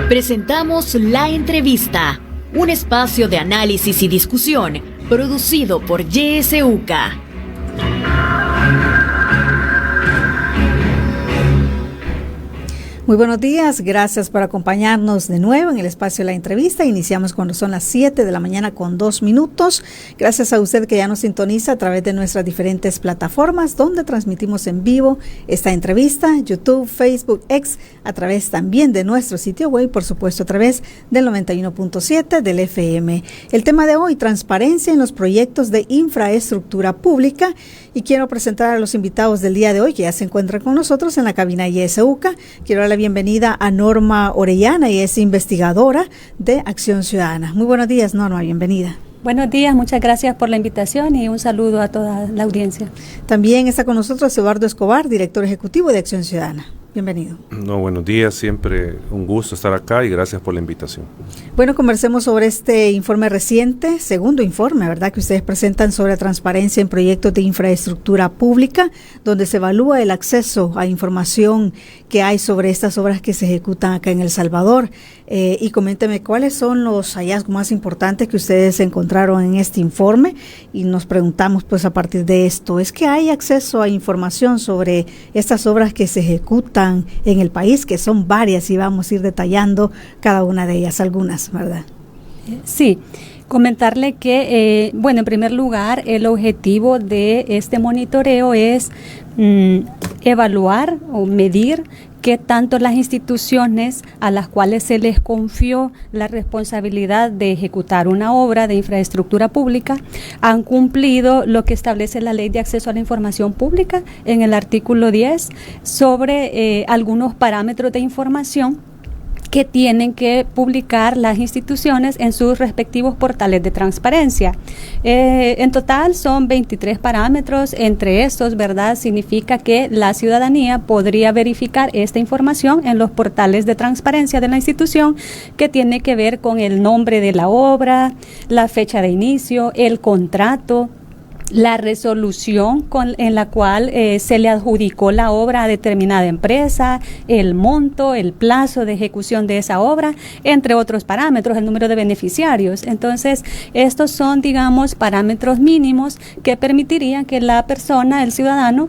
Presentamos La Entrevista, un espacio de análisis y discusión producido por YSUCA. Muy buenos días, gracias por acompañarnos de nuevo en el espacio de La Entrevista. Iniciamos cuando son las 7 de la mañana con 2 minutos. Gracias a usted que ya nos sintoniza a través de nuestras diferentes plataformas donde transmitimos en vivo esta entrevista, YouTube, Facebook, X, a través también de nuestro sitio web y por supuesto a través del 91.7 del FM. El tema de hoy, transparencia en los proyectos de infraestructura pública. Y quiero presentar a los invitados del día de hoy que ya se encuentran con nosotros en la cabina YSUCA. Quiero dar la bienvenida a Norma Orellana, y es investigadora de Acción Ciudadana. Muy buenos días, Norma, bienvenida. Buenos días, muchas gracias por la invitación y un saludo a toda la audiencia. También está con nosotros Eduardo Escobar, director ejecutivo de Acción Ciudadana. Bienvenido. Buenos días, siempre un gusto estar acá y gracias por la invitación. Bueno, conversemos sobre este informe reciente, segundo informe, ¿verdad?, que ustedes presentan sobre transparencia en proyectos de infraestructura pública, donde se evalúa el acceso a información que hay sobre estas obras que se ejecutan acá en El Salvador. Y coménteme cuáles son los hallazgos más importantes que ustedes encontraron en este informe, y nos preguntamos pues a partir de esto, ¿es que hay acceso a información sobre estas obras que se ejecutan en el país, que son varias y vamos a ir detallando cada una de ellas, algunas, ¿verdad? Sí, comentarle que, en primer lugar, el objetivo de este monitoreo es evaluar o medir qué tanto las instituciones a las cuales se les confió la responsabilidad de ejecutar una obra de infraestructura pública han cumplido lo que establece la Ley de Acceso a la Información Pública en el artículo 10 sobre algunos parámetros de información que tienen que publicar las instituciones en sus respectivos portales de transparencia. En total son 23 parámetros. Entre estos, ¿verdad?, significa que la ciudadanía podría verificar esta información en los portales de transparencia de la institución, que tiene que ver con el nombre de la obra, la fecha de inicio, el contrato, la resolución en la cual se le adjudicó la obra a determinada empresa, el monto, el plazo de ejecución de esa obra, entre otros parámetros, el número de beneficiarios. Entonces, estos son, digamos, parámetros mínimos que permitirían que la persona, el ciudadano,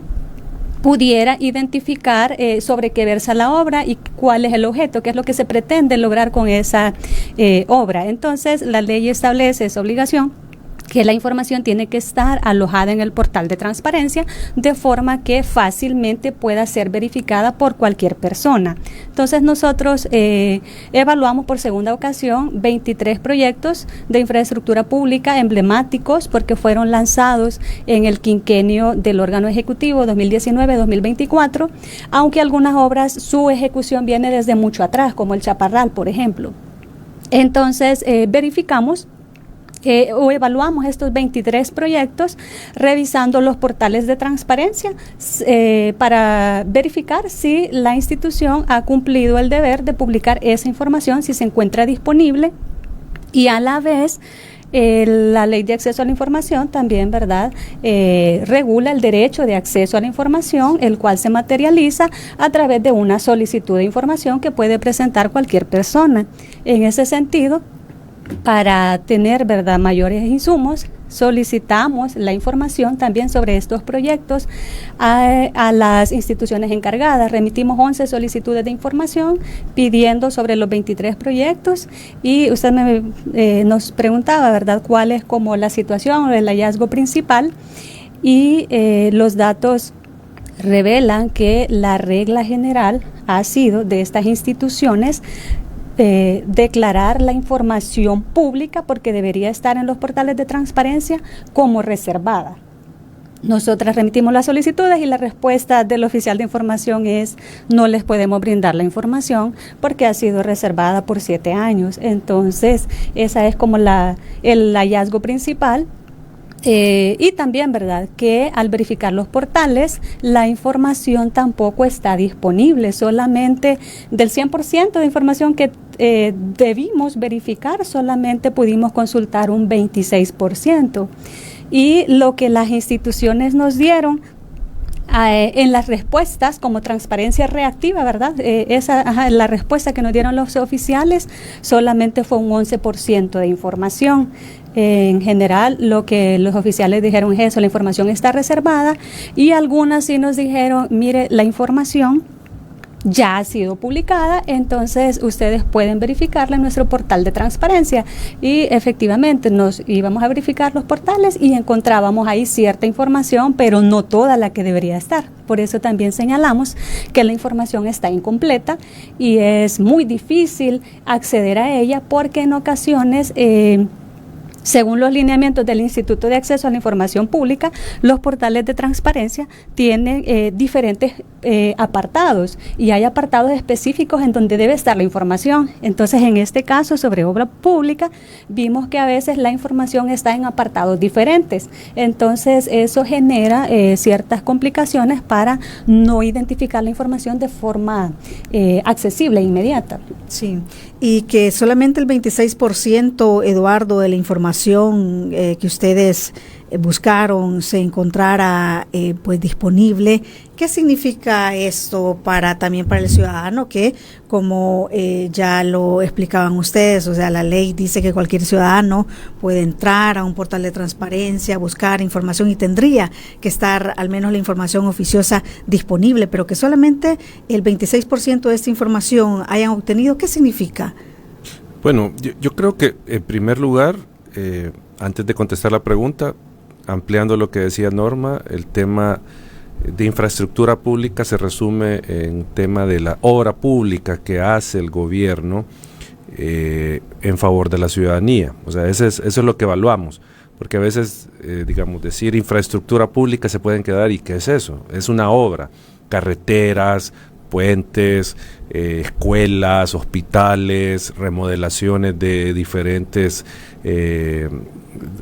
pudiera identificar sobre qué versa la obra y cuál es el objeto, qué es lo que se pretende lograr con esa obra. Entonces, la ley establece esa obligación, que la información tiene que estar alojada en el portal de transparencia de forma que fácilmente pueda ser verificada por cualquier persona. Entonces nosotros evaluamos por segunda ocasión 23 proyectos de infraestructura pública emblemáticos porque fueron lanzados en el quinquenio del órgano ejecutivo 2019-2024, aunque algunas obras su ejecución viene desde mucho atrás, como el Chaparral, por ejemplo. Entonces verificamos o evaluamos estos 23 proyectos revisando los portales de transparencia para verificar si la institución ha cumplido el deber de publicar esa información, si se encuentra disponible, y a la vez la Ley de Acceso a la Información también, ¿verdad?, regula el derecho de acceso a la información, el cual se materializa a través de una solicitud de información que puede presentar cualquier persona. En ese sentido, para tener, ¿verdad?, mayores insumos, solicitamos la información también sobre estos proyectos a las instituciones encargadas. Remitimos 11 solicitudes de información pidiendo sobre los 23 proyectos, y usted nos preguntaba, ¿verdad?, cuál es como la situación o el hallazgo principal, y los datos revelan que la regla general ha sido de estas instituciones declarar la información pública, porque debería estar en los portales de transparencia, como reservada. Nosotras remitimos las solicitudes y la respuesta del oficial de información es: no les podemos brindar la información porque ha sido reservada por 7 años. Entonces, esa es como el hallazgo principal. Y también, ¿verdad?, que al verificar los portales, la información tampoco está disponible. Solamente del 100% de información que debimos verificar, solamente pudimos consultar un 26%. Y lo que las instituciones nos dieron en las respuestas como transparencia reactiva, ¿verdad? La respuesta que nos dieron los oficiales solamente fue un 11% de información. En general, lo que los oficiales dijeron es eso, la información está reservada, y algunas sí nos dijeron, mire, la información ya ha sido publicada, entonces ustedes pueden verificarla en nuestro portal de transparencia. Y efectivamente nos íbamos a verificar los portales y encontrábamos ahí cierta información, pero no toda la que debería estar. Por eso también señalamos que la información está incompleta y es muy difícil acceder a ella, porque en ocasiones según los lineamientos del Instituto de Acceso a la Información Pública, los portales de transparencia tienen diferentes apartados, y hay apartados específicos en donde debe estar la información. Entonces, en este caso, sobre obra pública, vimos que a veces la información está en apartados diferentes. Entonces, eso genera ciertas complicaciones para no identificar la información de forma accesible e inmediata. Sí, y que solamente el 26%, Eduardo, de la información que ustedes buscaron se encontrara pues disponible. ¿Qué significa esto también para el ciudadano? Que como ya lo explicaban ustedes, o sea, la ley dice que cualquier ciudadano puede entrar a un portal de transparencia, buscar información, y tendría que estar al menos la información oficiosa disponible, pero que solamente el 26% de esta información hayan obtenido. ¿Qué significa? Bueno, yo creo que en primer lugar, antes de contestar la pregunta, ampliando lo que decía Norma, el tema de infraestructura pública se resume en tema de la obra pública que hace el gobierno en favor de la ciudadanía. O sea, eso es lo que evaluamos, porque a veces, decir infraestructura pública se pueden quedar, ¿y qué es eso? Es una obra, carreteras, puentes, escuelas, hospitales, remodelaciones de diferentes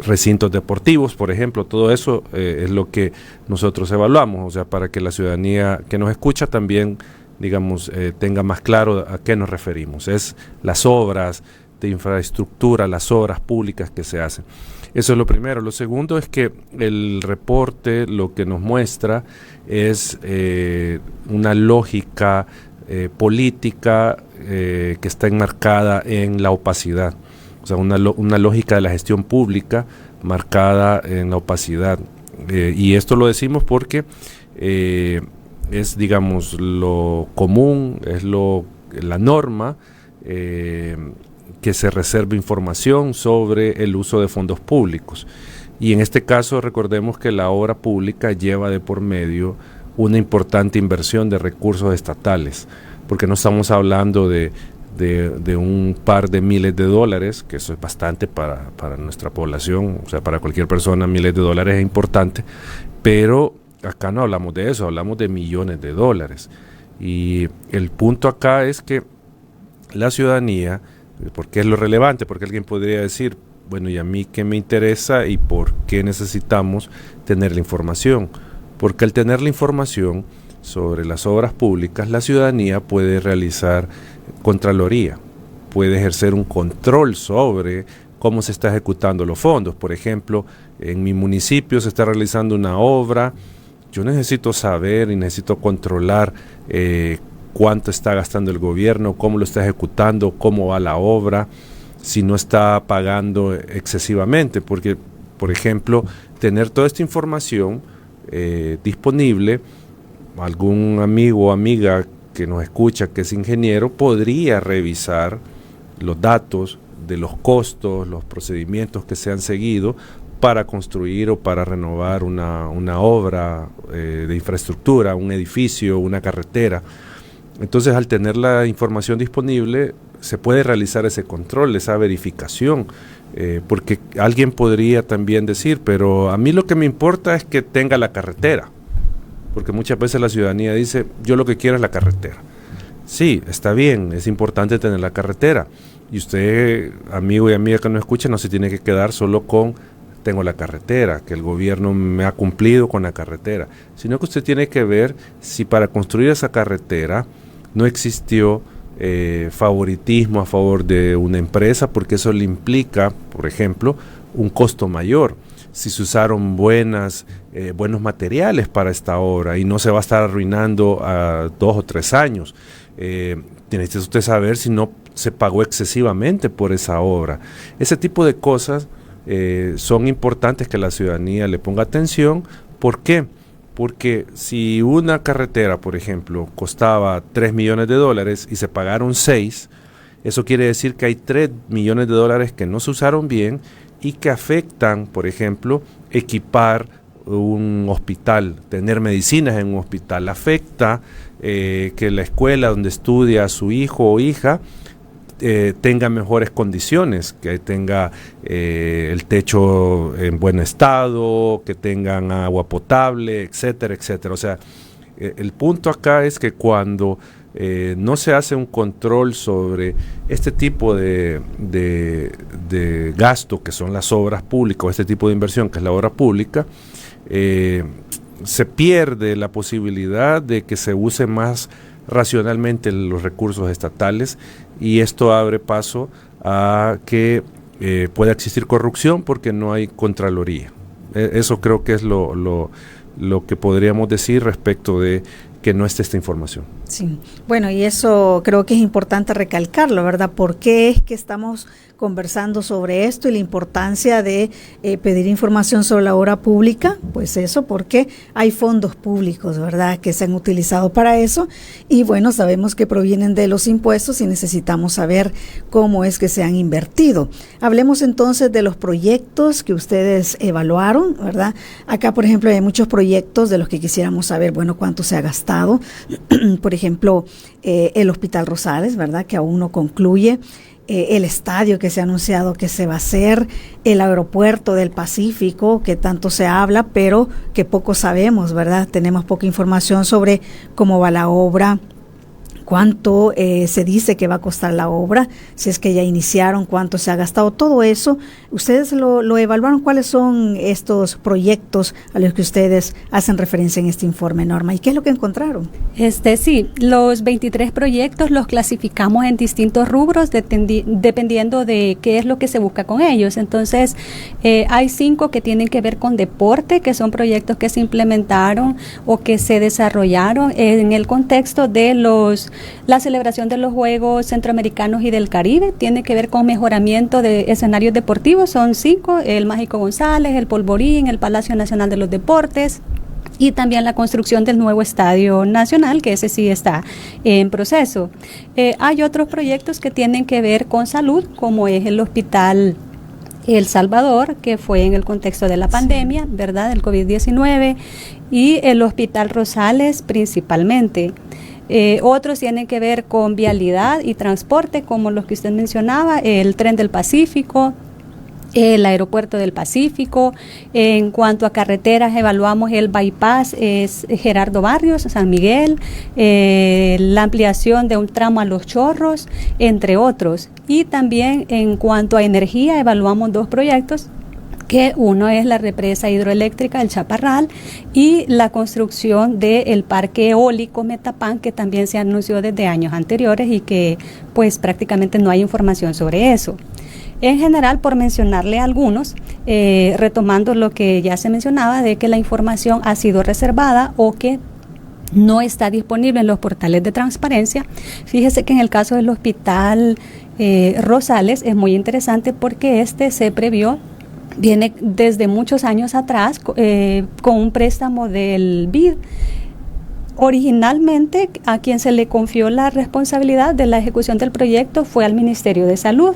recintos deportivos, por ejemplo. Todo eso es lo que nosotros evaluamos, o sea, para que la ciudadanía que nos escucha también, tenga más claro a qué nos referimos. Es las obras de infraestructura, las obras públicas que se hacen. Eso es lo primero. Lo segundo es que el reporte lo que nos muestra es una lógica política que está enmarcada en la opacidad. O sea, una lógica de la gestión pública marcada en la opacidad. Y esto lo decimos porque es, lo común, es la norma que se reserve información sobre el uso de fondos públicos. Y en este caso recordemos que la obra pública lleva de por medio una importante inversión de recursos estatales, porque no estamos hablando de un par de miles de dólares, que eso es bastante para nuestra población, o sea, para cualquier persona miles de dólares es importante, pero acá no hablamos de eso, hablamos de millones de dólares. Y el punto acá es que la ciudadanía, ¿por qué es lo relevante? Porque alguien podría decir, bueno, ¿y a mí qué me interesa y por qué necesitamos tener la información? Porque al tener la información sobre las obras públicas, la ciudadanía puede realizar contraloría, puede ejercer un control sobre cómo se está ejecutando los fondos. Por ejemplo, en mi municipio se está realizando una obra, yo necesito saber y necesito controlar cuánto está gastando el gobierno, cómo lo está ejecutando, cómo va la obra, si no está pagando excesivamente, porque, por ejemplo, tener toda esta información disponible, algún amigo o amiga que nos escucha que es ingeniero podría revisar los datos de los costos, los procedimientos que se han seguido para construir o para renovar una obra de infraestructura, un edificio, una carretera. Entonces, al tener la información disponible, se puede realizar ese control, esa verificación, porque alguien podría también decir, pero a mí lo que me importa es que tenga la carretera, porque muchas veces la ciudadanía dice, yo lo que quiero es la carretera. Sí, está bien, es importante tener la carretera, y usted, amigo y amiga que nos escucha, no se tiene que quedar solo con tengo la carretera, que el gobierno me ha cumplido con la carretera, sino que usted tiene que ver si para construir esa carretera no existió favoritismo a favor de una empresa, porque eso le implica, por ejemplo, un costo mayor. si se usaron buenos materiales para esta obra y no se va a estar arruinando a 2 o 3 años. Necesita usted saber si no se pagó excesivamente por esa obra. Ese tipo de cosas son importantes que la ciudadanía le ponga atención. ¿Por qué? Porque si una carretera, por ejemplo, costaba $3 millones y se pagaron 6, eso quiere decir que hay $3 millones que no se usaron bien y que afectan, por ejemplo, equipar un hospital, tener medicinas en un hospital, afecta que la escuela donde estudia su hijo o hija tenga mejores condiciones, que tenga el techo en buen estado, que tengan agua potable, etcétera, etcétera. O sea, el punto acá es que cuando no se hace un control sobre este tipo de gasto que son las obras públicas, o este tipo de inversión que es la obra pública, se pierde la posibilidad de que se use más racionalmente los recursos estatales, y esto abre paso a que pueda existir corrupción porque no hay contraloría. Eso creo que es lo que podríamos decir respecto de que no esté esta información. Sí, bueno, y eso creo que es importante recalcarlo, ¿verdad? ¿Por qué es que estamos conversando sobre esto y la importancia de pedir información sobre la obra pública? Pues eso, porque hay fondos públicos, ¿verdad?, que se han utilizado para eso, y bueno, sabemos que provienen de los impuestos y necesitamos saber cómo es que se han invertido. Hablemos entonces de los proyectos que ustedes evaluaron, ¿verdad? Acá, por ejemplo, hay muchos proyectos de los que quisiéramos saber, bueno, cuánto se ha gastado. Por ejemplo, el Hospital Rosales, ¿verdad?, que aún no concluye. El estadio que se ha anunciado que se va a hacer, el aeropuerto del Pacífico, que tanto se habla, pero que poco sabemos, ¿verdad? Tenemos poca información sobre cómo va la obra, cuánto se dice que va a costar la obra, si es que ya iniciaron, cuánto se ha gastado, todo eso. ¿Ustedes lo evaluaron? ¿Cuáles son estos proyectos a los que ustedes hacen referencia en este informe, Norma? ¿Y qué es lo que encontraron? Sí, los 23 proyectos los clasificamos en distintos rubros dependiendo de qué es lo que se busca con ellos. Entonces, hay 5 que tienen que ver con deporte, que son proyectos que se implementaron o que se desarrollaron en el contexto de la celebración de los Juegos Centroamericanos y del Caribe. Tiene que ver con mejoramiento de escenarios deportivos. Son 5, el Mágico González, el Polvorín, el Palacio Nacional de los Deportes, y también la construcción del nuevo Estadio Nacional, que ese sí está en proceso. Hay otros proyectos que tienen que ver con salud, como es el Hospital El Salvador, que fue en el contexto de la pandemia, ¿verdad?, del COVID-19, y el Hospital Rosales principalmente. Otros tienen que ver con vialidad y transporte, como los que usted mencionaba, el Tren del Pacífico, el Aeropuerto del Pacífico. En cuanto a carreteras, evaluamos el bypass Gerardo Barrios, San Miguel, la ampliación de un tramo a Los Chorros, entre otros. Y también en cuanto a energía, evaluamos 2 proyectos, que uno es la represa hidroeléctrica El Chaparral y la construcción del parque eólico Metapán, que también se anunció desde años anteriores y que pues prácticamente no hay información sobre eso. En general, por mencionarle algunos, retomando lo que ya se mencionaba, de que la información ha sido reservada o que no está disponible en los portales de transparencia. Fíjese que en el caso del Hospital Rosales es muy interesante porque se previó, viene desde muchos años atrás con un préstamo del BID. Originalmente, a quien se le confió la responsabilidad de la ejecución del proyecto fue al Ministerio de Salud.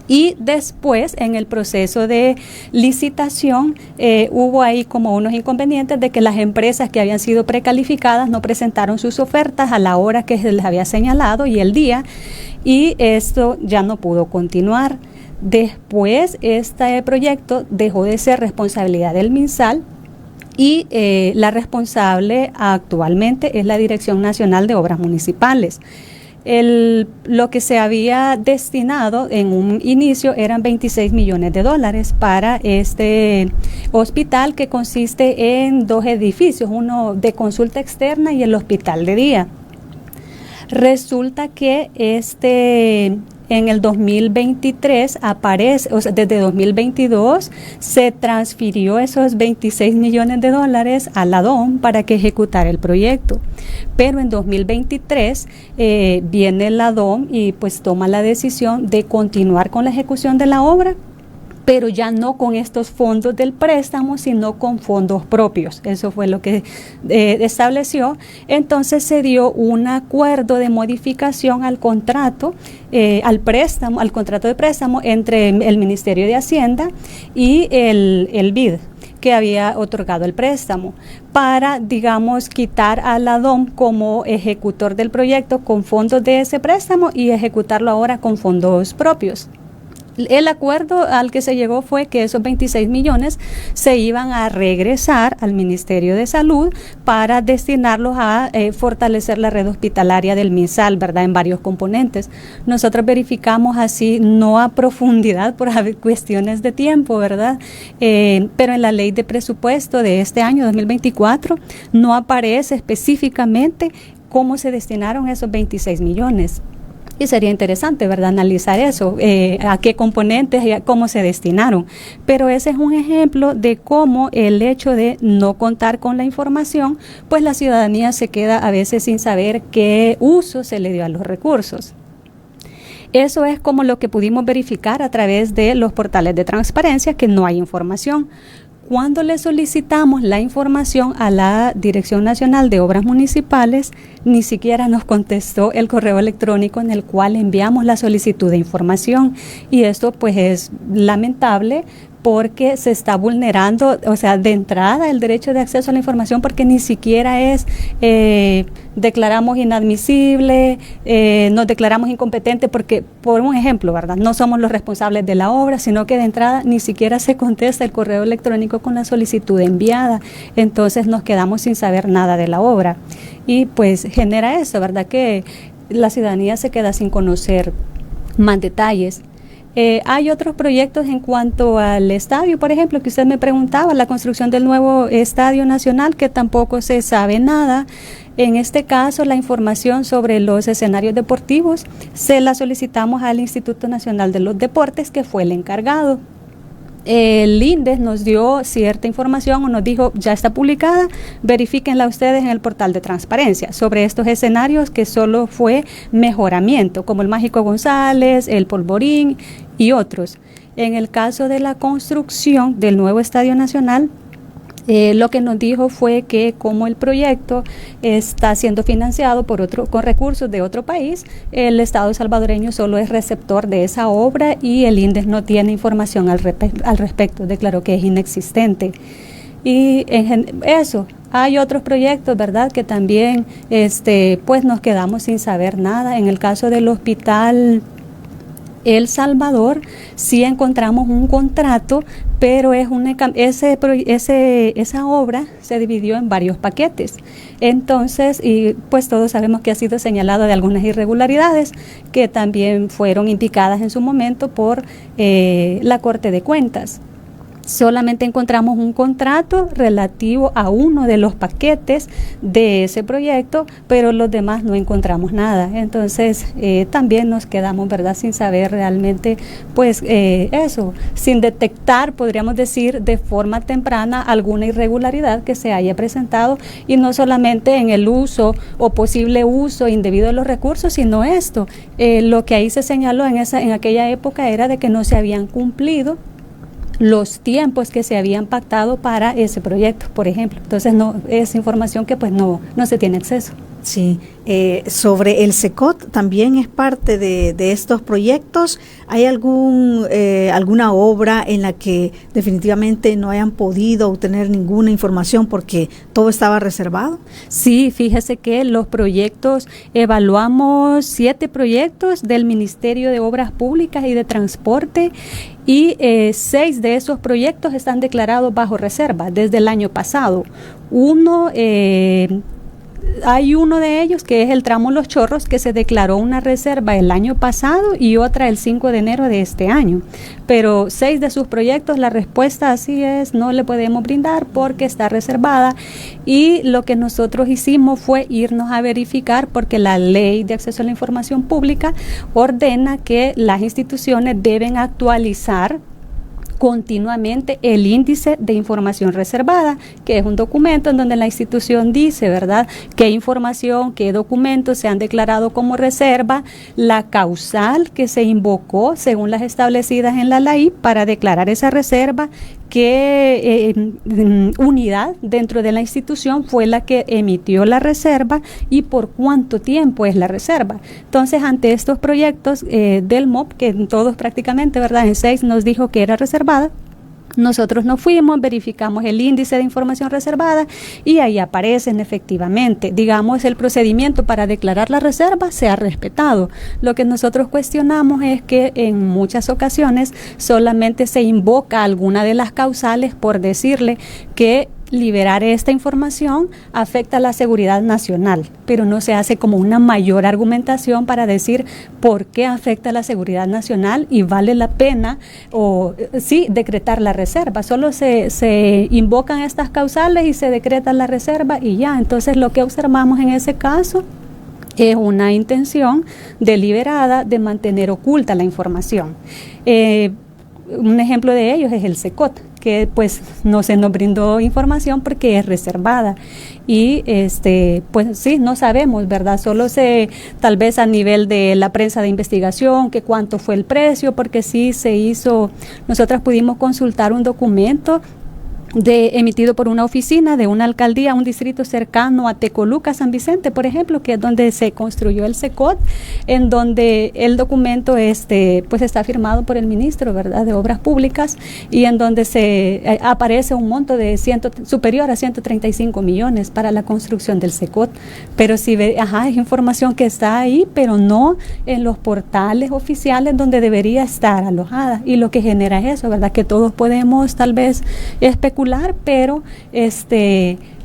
Y después, en el proceso de licitación, hubo ahí como unos inconvenientes de que las empresas que habían sido precalificadas no presentaron sus ofertas a la hora que se les había señalado y el día, y esto ya no pudo continuar. Después, este proyecto dejó de ser responsabilidad del MinSal y la responsable actualmente es la Dirección Nacional de Obras Municipales. Lo que se había destinado en un inicio eran $26 millones para este hospital, que consiste en 2 edificios, uno de consulta externa y el hospital de día. Resulta que en el 2023 aparece, o sea, desde 2022 se transfirió esos 26 millones de dólares a la DOM para que ejecutara el proyecto. Pero en 2023 viene la DOM y pues toma la decisión de continuar con la ejecución de la obra, pero ya no con estos fondos del préstamo, sino con fondos propios. Eso fue lo que estableció. Entonces se dio un acuerdo de modificación al contrato, al contrato de préstamo entre el Ministerio de Hacienda y el BID, que había otorgado el préstamo, para, digamos, quitar a la DOM como ejecutor del proyecto con fondos de ese préstamo y ejecutarlo ahora con fondos propios. El acuerdo al que se llegó fue que esos 26 millones se iban a regresar al Ministerio de Salud para destinarlos a fortalecer la red hospitalaria del MinSal, ¿verdad?, en varios componentes. Nosotros verificamos así, no a profundidad por cuestiones de tiempo, ¿verdad? Pero en la ley de presupuesto de este año, 2024, no aparece específicamente cómo se destinaron esos 26 millones. Y sería interesante, ¿verdad?, analizar eso, a qué componentes y a cómo se destinaron. Pero ese es un ejemplo de cómo el hecho de no contar con la información, pues la ciudadanía se queda a veces sin saber qué uso se le dio a los recursos. Eso es como lo que pudimos verificar a través de los portales de transparencia, que no hay información. Cuando le solicitamos la información a la Dirección Nacional de Obras Municipales, ni siquiera nos contestó el correo electrónico en el cual enviamos la solicitud de información. Y esto pues es lamentable, porque se está vulnerando, o sea, de entrada el derecho de acceso a la información, porque ni siquiera es declaramos inadmisible, nos declaramos incompetentes, porque, por un ejemplo, ¿verdad?, no somos los responsables de la obra, sino que de entrada ni siquiera se contesta el correo electrónico con la solicitud enviada. Entonces nos quedamos sin saber nada de la obra. Y pues genera eso, ¿verdad?, que la ciudadanía se queda sin conocer más detalles. Hay otros proyectos en cuanto al estadio, por ejemplo, que usted me preguntaba, la construcción del nuevo Estadio Nacional, que tampoco se sabe nada. En este caso, la información sobre los escenarios deportivos se la solicitamos al Instituto Nacional de los Deportes, que fue el encargado. El INDES nos dio cierta información o nos dijo, ya está publicada, verifíquenla ustedes en el portal de transparencia sobre estos escenarios, que solo fue mejoramiento, como el Mágico González, el Polvorín y otros. En el caso de la construcción del nuevo Estadio Nacional, lo que nos dijo fue que como el proyecto está siendo financiado con recursos de otro país, el Estado salvadoreño solo es receptor de esa obra y el INDES no tiene información al respecto, declaró que es inexistente. Y eso, hay otros proyectos, ¿verdad?, que también pues nos quedamos sin saber nada. En el caso del hospital El Salvador, sí encontramos un contrato, pero esa obra se dividió en varios paquetes. Entonces, y pues todos sabemos que ha sido señalado de algunas irregularidades que también fueron indicadas en su momento por la Corte de Cuentas. Solamente encontramos un contrato relativo a uno de los paquetes de ese proyecto, pero los demás no encontramos nada. Entonces, también nos quedamos, ¿verdad?, sin saber realmente, pues, eso, sin detectar, podríamos decir, de forma temprana alguna irregularidad que se haya presentado, y no solamente en el uso o posible uso indebido de los recursos, sino esto. Lo que ahí se señaló en aquella época era de que no se habían cumplido los tiempos que se habían pactado para ese proyecto, por ejemplo. Entonces, no es información que pues no se tiene acceso. Sí, sobre el SECOT también es parte de estos proyectos. ¿Hay alguna obra en la que definitivamente no hayan podido obtener ninguna información porque todo estaba reservado? Sí, fíjese que los proyectos, evaluamos 7 proyectos del Ministerio de Obras Públicas y de Transporte, y 6 de esos proyectos están declarados bajo reserva desde el año pasado. Uno hay uno de ellos que es el tramo Los Chorros, que se declaró una reserva el año pasado y otra el 5 de enero de este año. Pero 6 de sus proyectos, la respuesta así es, no le podemos brindar porque está reservada. Y lo que nosotros hicimos fue irnos a verificar, porque la Ley de Acceso a la Información Pública ordena que las instituciones deben actualizar continuamente el índice de información reservada, que es un documento en donde la institución dice, ¿verdad?, qué información, qué documentos se han declarado como reserva, la causal que se invocó según las establecidas en la ley para declarar esa reserva, qué unidad dentro de la institución fue la que emitió la reserva y por cuánto tiempo es la reserva. Entonces, ante estos proyectos del MOP, que todos prácticamente, ¿verdad?, en 6 nos dijo que era reservada, nosotros nos fuimos, verificamos el índice de información reservada y ahí aparecen efectivamente, digamos, el procedimiento para declarar la reserva se ha respetado. Lo que nosotros cuestionamos es que en muchas ocasiones solamente se invoca alguna de las causales por decirle que liberar esta información afecta a la seguridad nacional, pero no se hace como una mayor argumentación para decir por qué afecta a la seguridad nacional y vale la pena o sí decretar la reserva. Solo se invocan estas causales y se decreta la reserva y ya. Entonces lo que observamos en ese caso es una intención deliberada de mantener oculta la información. Un ejemplo de ellos es el SECOT, que pues no se nos brindó información porque es reservada y pues sí, no sabemos, ¿verdad? Solo tal vez a nivel de la prensa de investigación, que cuánto fue el precio, porque sí se hizo, nosotras pudimos consultar un documento emitido por una oficina de una alcaldía, un distrito cercano a Tecoluca, San Vicente, por ejemplo, que es donde se construyó el SECOT, en donde el documento pues está firmado por el ministro, ¿verdad?, de Obras Públicas, y en donde se aparece un monto de superior a 135 millones para la construcción del SECOT. Pero si es información que está ahí, pero no en los portales oficiales donde debería estar alojada, y lo que genera es eso, ¿verdad?, que todos podemos tal vez especular, pero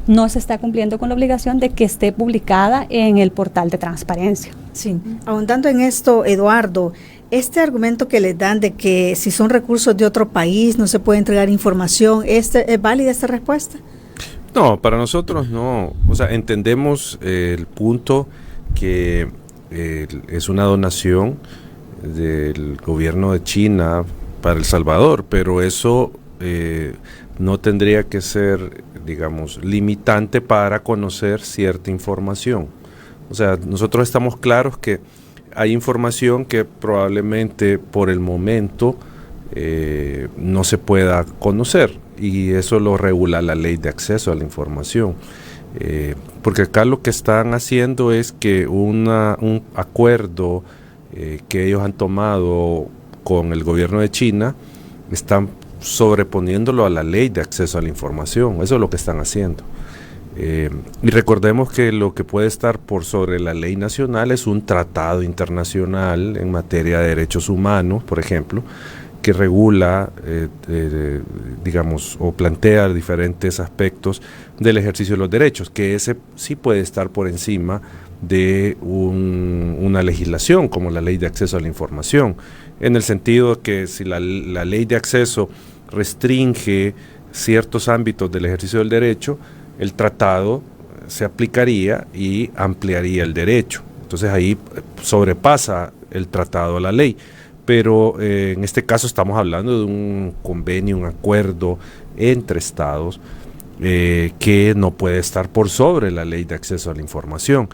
no se está cumpliendo con la obligación de que esté publicada en el portal de transparencia. Sí, ahondando en esto, Eduardo, este argumento que les dan de que si son recursos de otro país no se puede entregar información, ¿es válida esta respuesta? No, para nosotros no. O sea, entendemos el punto que es una donación del gobierno de China para El Salvador, pero eso no tendría que ser, digamos, limitante para conocer cierta información. O sea, nosotros estamos claros que hay información que probablemente por el momento no se pueda conocer, y eso lo regula la Ley de Acceso a la Información. Porque acá lo que están haciendo es que un acuerdo que ellos han tomado con el gobierno de China, están sobreponiéndolo a la Ley de Acceso a la Información. Eso es lo que están haciendo. Y recordemos que lo que puede estar por sobre la ley nacional es un tratado internacional en materia de derechos humanos, por ejemplo, que regula, digamos, o plantea diferentes aspectos del ejercicio de los derechos, que ese sí puede estar por encima de una legislación como la Ley de Acceso a la Información, en el sentido que si la Ley de Acceso restringe ciertos ámbitos del ejercicio del derecho, el tratado se aplicaría y ampliaría el derecho. Entonces ahí sobrepasa el tratado a la ley. Pero en este caso estamos hablando de un convenio, un acuerdo entre estados que no puede estar por sobre la Ley de Acceso a la Información.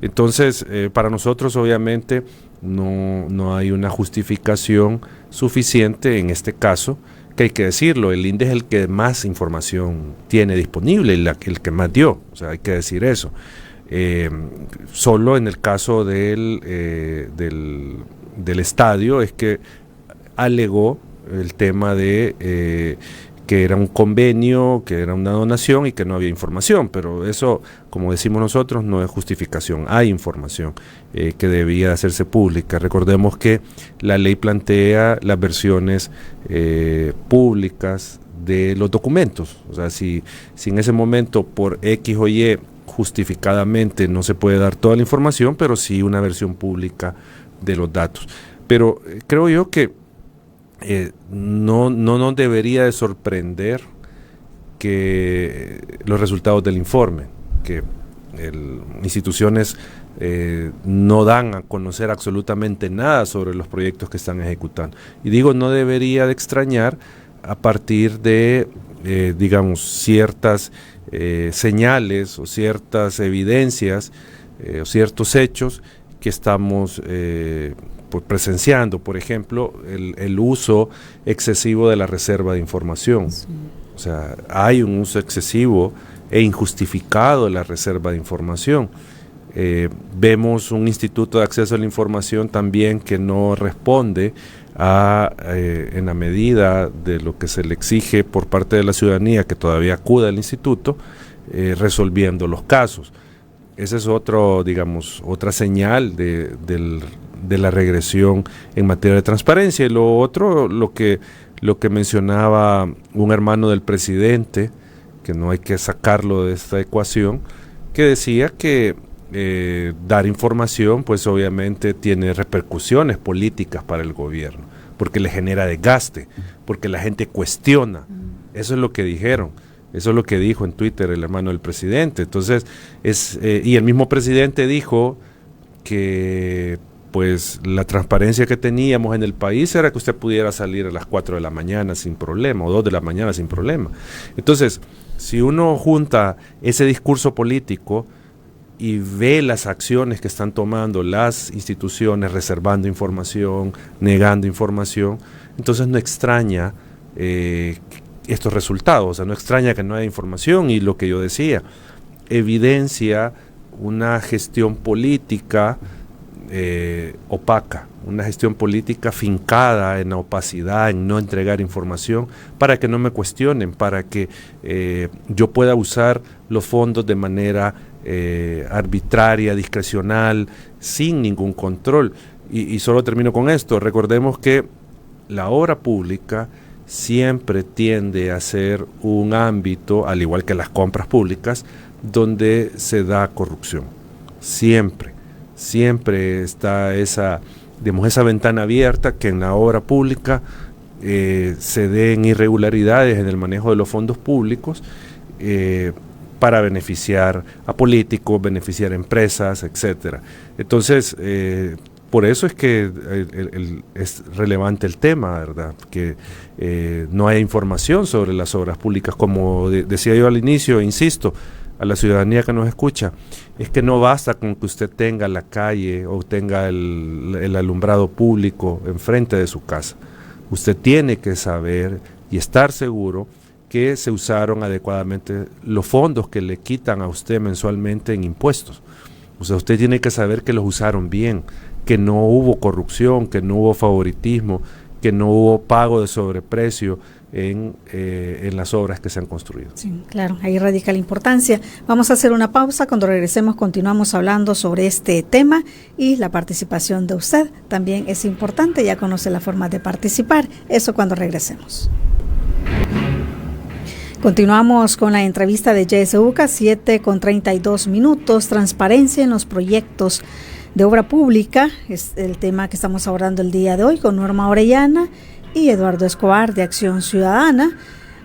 Entonces, para nosotros obviamente no hay una justificación suficiente en este caso, que hay que decirlo, el INDE es el que más información tiene disponible, el que más dio, o sea, hay que decir eso. Solo en el caso del estadio es que alegó el tema de que era un convenio, que era una donación y que no había información, pero eso, como decimos nosotros, no es justificación, hay información que debía hacerse pública. Recordemos que la ley plantea las versiones públicas de los documentos, o sea, si en ese momento por X o Y justificadamente no se puede dar toda la información, pero sí una versión pública de los datos. Pero creo yo que no nos debería de sorprender que los resultados del informe, que instituciones no dan a conocer absolutamente nada sobre los proyectos que están ejecutando. Y digo, no debería de extrañar a partir de, digamos, ciertas señales o ciertas evidencias o ciertos hechos que estamos presenciando. Por ejemplo, el uso excesivo de la reserva de información. Sí. O sea, hay un uso excesivo e injustificado de la reserva de información. Vemos un Instituto de Acceso a la Información también que no responde en la medida de lo que se le exige por parte de la ciudadanía, que todavía acude al instituto, resolviendo los casos. Esa es otra señal de la regresión en materia de transparencia. Y lo otro, lo que mencionaba un hermano del presidente, que no hay que sacarlo de esta ecuación, que decía que dar información pues obviamente tiene repercusiones políticas para el gobierno, porque le genera desgaste, porque la gente cuestiona. Eso es lo que dijeron, eso es lo que dijo en Twitter el hermano del presidente. Entonces, y el mismo presidente dijo que pues la transparencia que teníamos en el país era que usted pudiera salir a las 4 de la mañana sin problema, o 2 de la mañana sin problema. Entonces, si uno junta ese discurso político y ve las acciones que están tomando las instituciones, reservando información, negando información, entonces no extraña estos resultados, o sea, no extraña que no haya información. Y lo que yo decía, evidencia una gestión política opaca, una gestión política fincada en la opacidad, en no entregar información, para que no me cuestionen, para que yo pueda usar los fondos de manera arbitraria, discrecional, sin ningún control. Y solo termino con esto. Recordemos que la obra pública siempre tiende a ser un ámbito, al igual que las compras públicas, donde se da corrupción. Siempre está esa ventana abierta, que en la obra pública se den irregularidades en el manejo de los fondos públicos para beneficiar a políticos, beneficiar a empresas, etcétera. Entonces, por eso es que es relevante el tema, ¿verdad? Que no hay información sobre las obras públicas. Como decía yo al inicio, insisto, a la ciudadanía que nos escucha, es que no basta con que usted tenga la calle o tenga el alumbrado público enfrente de su casa. Usted tiene que saber y estar seguro que se usaron adecuadamente los fondos que le quitan a usted mensualmente en impuestos. O sea, usted tiene que saber que los usaron bien, que no hubo corrupción, que no hubo favoritismo, que no hubo pago de sobreprecio en las obras que se han construido. Sí, claro, ahí radica la importancia. Vamos a hacer una pausa. Cuando regresemos continuamos hablando sobre este tema, y la participación de usted también es importante. Ya conoce la forma de participar. Eso cuando regresemos. Continuamos con la entrevista de JSUCA, 7:32. Transparencia en los proyectos de obra pública es el tema que estamos abordando el día de hoy con Norma Orellana y Eduardo Escobar de Acción Ciudadana.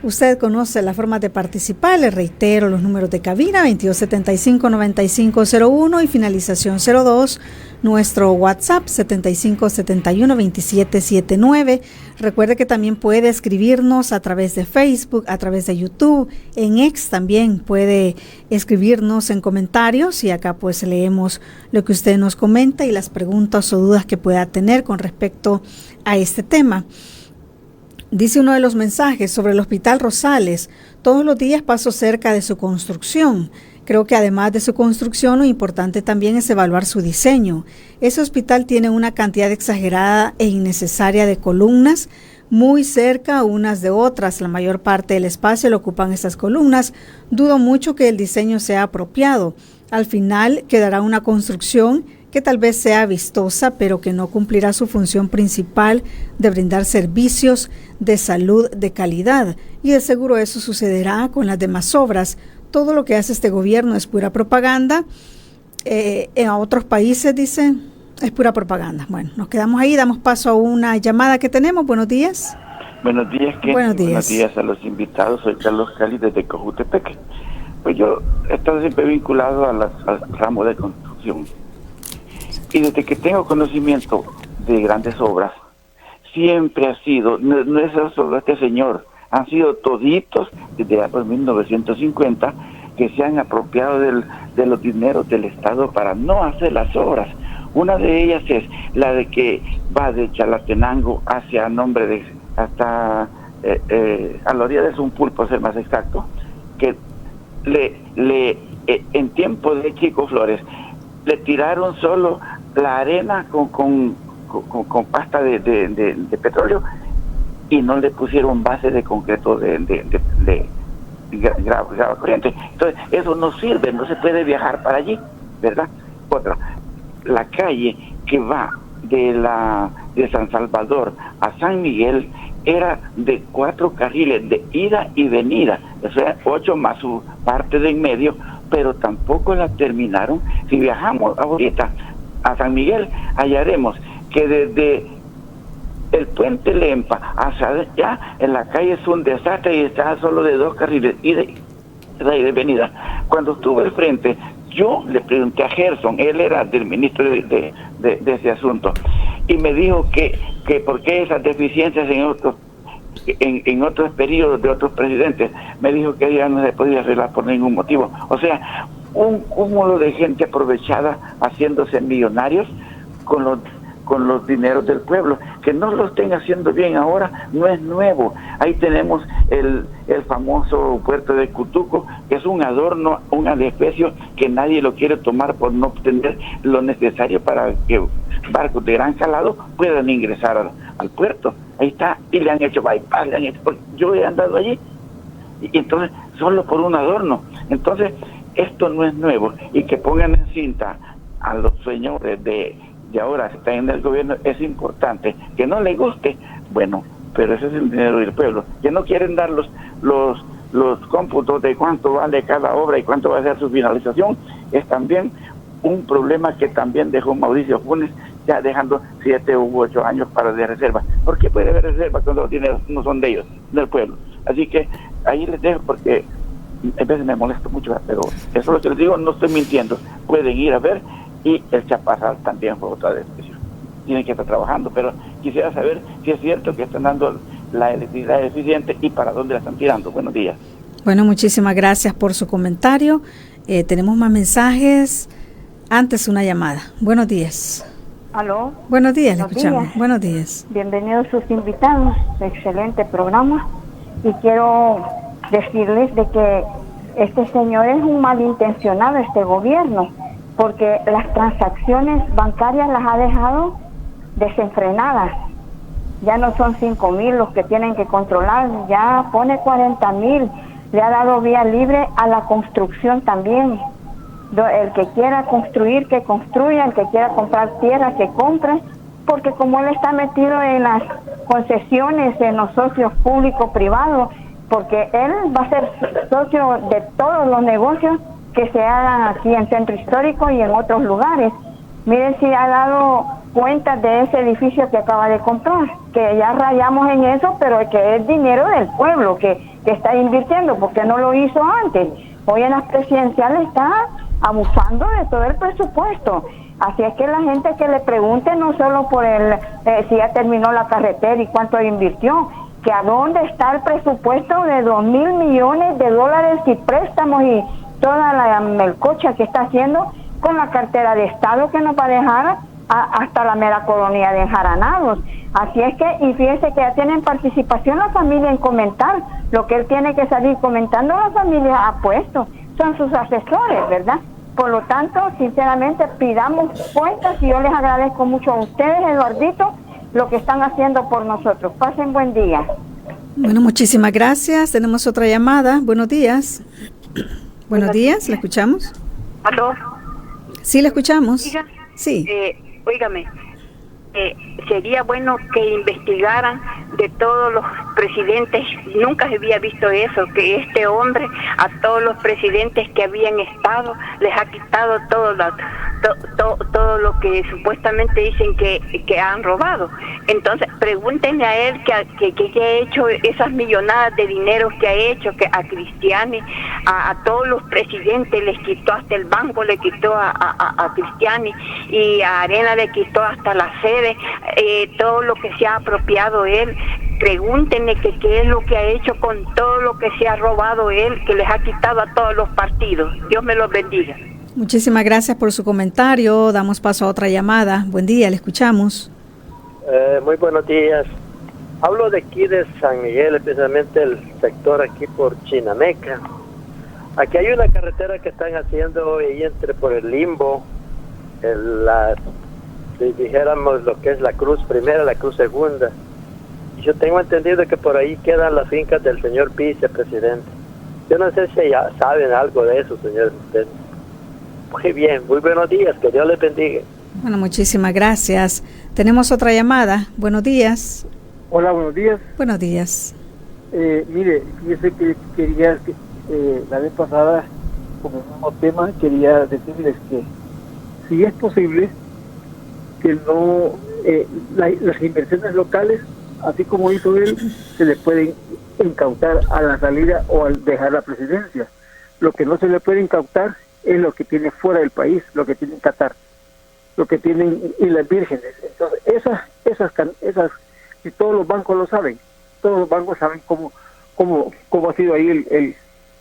Usted conoce la forma de participar. Le reitero los números de cabina: 2275-9501 y finalización 02. Nuestro WhatsApp 7571-2779. Recuerde que también puede escribirnos a través de Facebook, a través de YouTube, en X también puede escribirnos en comentarios, y acá pues leemos lo que usted nos comenta y las preguntas o dudas que pueda tener con respecto a este tema. Dice uno de los mensajes sobre el Hospital Rosales: todos los días paso cerca de su construcción. Creo que además de su construcción, lo importante también es evaluar su diseño. Ese hospital tiene una cantidad exagerada e innecesaria de columnas, muy cerca unas de otras. La mayor parte del espacio lo ocupan estas columnas. Dudo mucho que el diseño sea apropiado. Al final quedará una construcción que tal vez sea vistosa, pero que no cumplirá su función principal de brindar servicios de salud de calidad. Y de seguro eso sucederá con las demás obras. todo lo que hace este gobierno es pura propaganda. En otros países dicen es pura propaganda. Bueno, nos quedamos ahí, damos paso a una llamada que tenemos. Buenos días. Buenos días, Kenny. Buenos días. Buenos días a los invitados. Soy Carlos Cali desde Cojutepec. Pues yo he estado siempre vinculado al ramo de construcción. Y desde que tengo conocimiento de grandes obras, siempre ha sido, no es solo este señor, han sido toditos desde 1950 que se han apropiado de los dineros del Estado para no hacer las obras. Una de ellas es la de que va de Chalatenango hacia nombre de hasta a la orilla de Zumpul, por ser más exacto, que en tiempo de Chico Flores le tiraron solo la arena con pasta de petróleo y no le pusieron base de concreto de grava corriente. Entonces eso no sirve, no se puede viajar para allí, ¿verdad? Otra, la calle que va de San Salvador a San Miguel era de 4 carriles de ida y venida, o sea, 8 más su parte de en medio, pero tampoco la terminaron. Si viajamos ahorita a San Miguel, hallaremos que desde el puente Lempa hasta allá en la calle es un desastre y está solo de 2 carriles ida y venida. Cuando estuve al frente, yo le pregunté a Gerson, él era del ministro de ese asunto, y me dijo que por qué esas deficiencias en otros periodos de otros presidentes. Me dijo que ya no se podía arreglar por ningún motivo. O sea, un cúmulo de gente aprovechada haciéndose millonarios con los dineros del pueblo. Que no lo estén haciendo bien ahora no es nuevo. Ahí tenemos el famoso puerto de Cutuco, que es un adorno, un adefesio que nadie lo quiere tomar por no obtener lo necesario para que barcos de gran calado puedan ingresar al puerto. Ahí está, y le han hecho bypass, yo he andado allí, y entonces, solo por un adorno. Entonces, esto no es nuevo, y que pongan en cinta a los señores de ahora que están en el gobierno es importante. Que no les guste, bueno, pero ese es el dinero del pueblo. Que no quieren dar los cómputos de cuánto vale cada obra y cuánto va a ser su finalización, es también un problema que también dejó Mauricio Funes, ya dejando 7 u 8 años para de reserva. ¿Por qué puede haber reserva cuando los dineros no son de ellos, del pueblo? Así que ahí les dejo, porque a veces me molesto mucho, pero eso es lo que les digo, no estoy mintiendo. Pueden ir a ver, y el Chaparral también fue otra decisión. Tienen que estar trabajando, pero quisiera saber si es cierto que están dando la electricidad eficiente y para dónde la están tirando. Buenos días. Bueno, muchísimas gracias por su comentario. Tenemos más mensajes. Antes una llamada. Buenos días. ¿Aló? Buenos días, le Buenos escuchamos. días. Buenos días. Bienvenidos sus invitados. Excelente programa. Y quiero decirles de que este señor es un malintencionado, este gobierno, porque las transacciones bancarias las ha dejado desenfrenadas. Ya no son 5,000 los que tienen que controlar, ya pone 40,000. Le ha dado vía libre a la construcción también. El que quiera construir, que construya, el que quiera comprar tierra, que compre, porque como él está metido en las concesiones, en los socios público-privados, porque él va a ser socio de todos los negocios que se hagan aquí en Centro Histórico y en otros lugares. Miren si ha dado cuenta de ese edificio que acaba de comprar, que ya rayamos en eso, pero que es dinero del pueblo que está invirtiendo, porque no lo hizo antes. Hoy en las presidenciales está abusando de todo el presupuesto. Así es que la gente que le pregunte no solo por si ya terminó la carretera y cuánto invirtió, que a dónde está el presupuesto de 2,000 millones de dólares y préstamos y toda la melcocha que está haciendo con la cartera de Estado que nos va a dejar hasta la mera colonia de enjaranados. Así es que, y fíjese que ya tienen participación la familia en comentar lo que él tiene que salir comentando. La familia ha puesto, son sus asesores, ¿verdad? Por lo tanto, sinceramente, pidamos cuentas y yo les agradezco mucho a ustedes, Eduardito, lo que están haciendo por nosotros. Pasen buen día. Bueno, muchísimas gracias. Tenemos otra llamada. Buenos días. Buenos días, ¿la escuchamos? ¿Aló? Sí, la escuchamos. Diga, Sí. Óigame, sería bueno que investigaran de todos los presidentes. Nunca se había visto eso, que este hombre a todos los presidentes que habían estado les ha quitado todo lo que supuestamente dicen que han robado. Entonces pregúntenle a él que ha hecho esas millonadas de dinero que ha hecho, que a Cristiani, a todos los presidentes les quitó, hasta el banco le quitó a Cristiani, y a Arena le quitó hasta la sede, todo lo que se ha apropiado él. Pregúntenle que qué es lo que ha hecho con todo lo que se ha robado él, que les ha quitado a todos los partidos. Dios me los bendiga. Muchísimas gracias por su comentario. Damos paso a otra llamada. Buen día, le escuchamos. Muy buenos días. Hablo de aquí de San Miguel, especialmente el sector aquí por Chinameca. Aquí hay una carretera que están haciendo ahí entre por el Limbo, dijéramos lo que es la Cruz Primera, la Cruz Segunda. Y yo tengo entendido que por ahí quedan las fincas del señor vicepresidente. Yo no sé si ya saben algo de eso, señores. Ustedes. Muy bien, muy buenos días, que Dios les bendiga. Bueno, muchísimas gracias. Tenemos otra llamada. Buenos días. Hola, buenos días. Buenos días. Mire, fíjese que quería, la vez pasada, con el mismo tema, quería decirles que si es posible que no las inversiones locales, así como hizo él, se le pueden incautar a la salida o al dejar la presidencia. Lo que no se le puede incautar es lo que tiene fuera del país, lo que tiene en Qatar, lo que tienen Islas Vírgenes. Entonces, esas, si todos los bancos lo saben, todos los bancos saben cómo ha sido ahí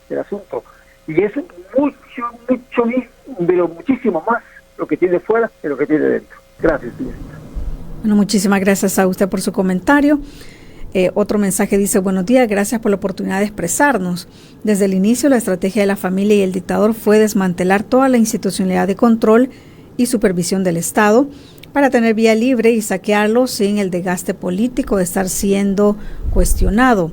el asunto. Y es muchísimo más lo que tiene fuera que lo que tiene dentro. Gracias, señorita. Bueno, muchísimas gracias a usted por su comentario. Otro mensaje dice: buenos días, gracias por la oportunidad de expresarnos. Desde el inicio, la estrategia de la familia y el dictador fue desmantelar toda la institucionalidad de control y supervisión del Estado para tener vía libre y saquearlo sin el desgaste político de estar siendo cuestionado.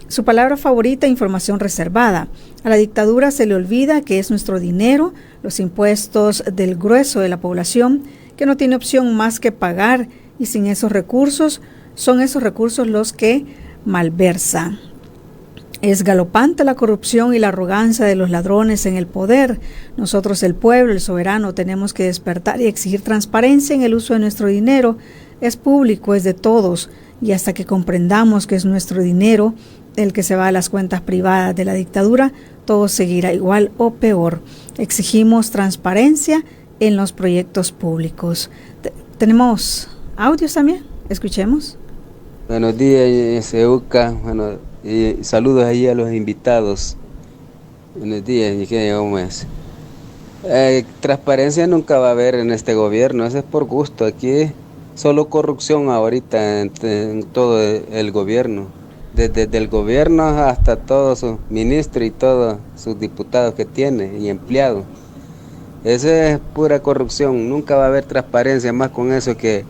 Su palabra favorita: información reservada. A la dictadura se le olvida que es nuestro dinero, los impuestos del grueso de la población, que no tiene opción más que pagar, y sin esos recursos, son esos recursos los que malversa. Es galopante la corrupción y la arrogancia de los ladrones en el poder. Nosotros, el pueblo, el soberano, tenemos que despertar y exigir transparencia en el uso de nuestro dinero. Es público, es de todos, y hasta que comprendamos que es nuestro dinero el que se va a las cuentas privadas de la dictadura, todo seguirá igual o peor. Exigimos transparencia en los proyectos públicos. Tenemos audios también, escuchemos. Buenos días, Euca. Bueno, y saludos ahí a los invitados. Buenos días, ingeniero Gómez. Transparencia nunca va a haber en este gobierno, eso es por gusto. Aquí solo corrupción ahorita en todo el gobierno. Desde el gobierno hasta todos sus ministros y todos sus diputados que tiene y empleados. Eso es pura corrupción, nunca va a haber transparencia, más con eso que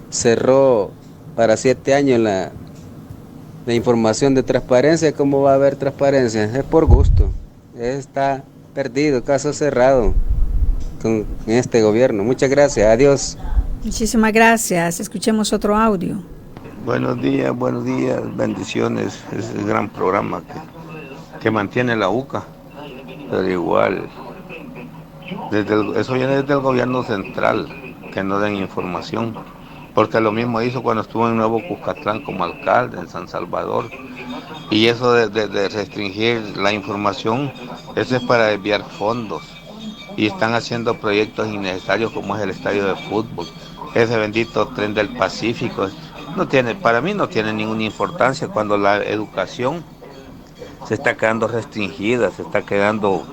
cerró para 7 años la información de transparencia. ¿Cómo va a haber transparencia? Es por gusto, está perdido, caso cerrado con este gobierno. Muchas gracias, adiós. Muchísimas gracias, escuchemos otro audio. Buenos días, bendiciones, es el gran programa que mantiene la UCA, pero igual, eso viene desde el gobierno central, que no den información, porque lo mismo hizo cuando estuvo en Nuevo Cuscatlán como alcalde en San Salvador, y eso de restringir la información, eso es para desviar fondos, y están haciendo proyectos innecesarios como es el estadio de fútbol, ese bendito tren del Pacífico. Para mí no tiene ninguna importancia cuando la educación se está quedando restringida, se está quedando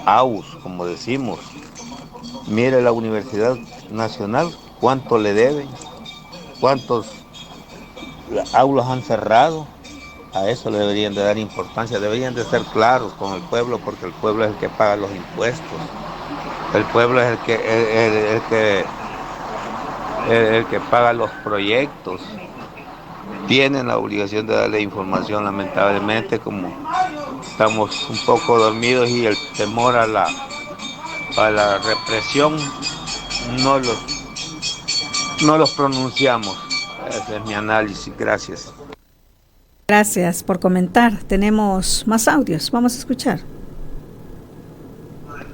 aus, como decimos. Mire la Universidad Nacional, cuánto le deben, cuántos aulas han cerrado. A eso le deberían de dar importancia, deberían de ser claros con el pueblo, porque el pueblo es el que paga los impuestos. El pueblo es el que paga los proyectos. Tienen la obligación de darle información. Lamentablemente, como estamos un poco dormidos y el temor a la represión no no los pronunciamos. Ese es mi análisis. Gracias. Gracias por comentar. Tenemos más audios. Vamos a escuchar.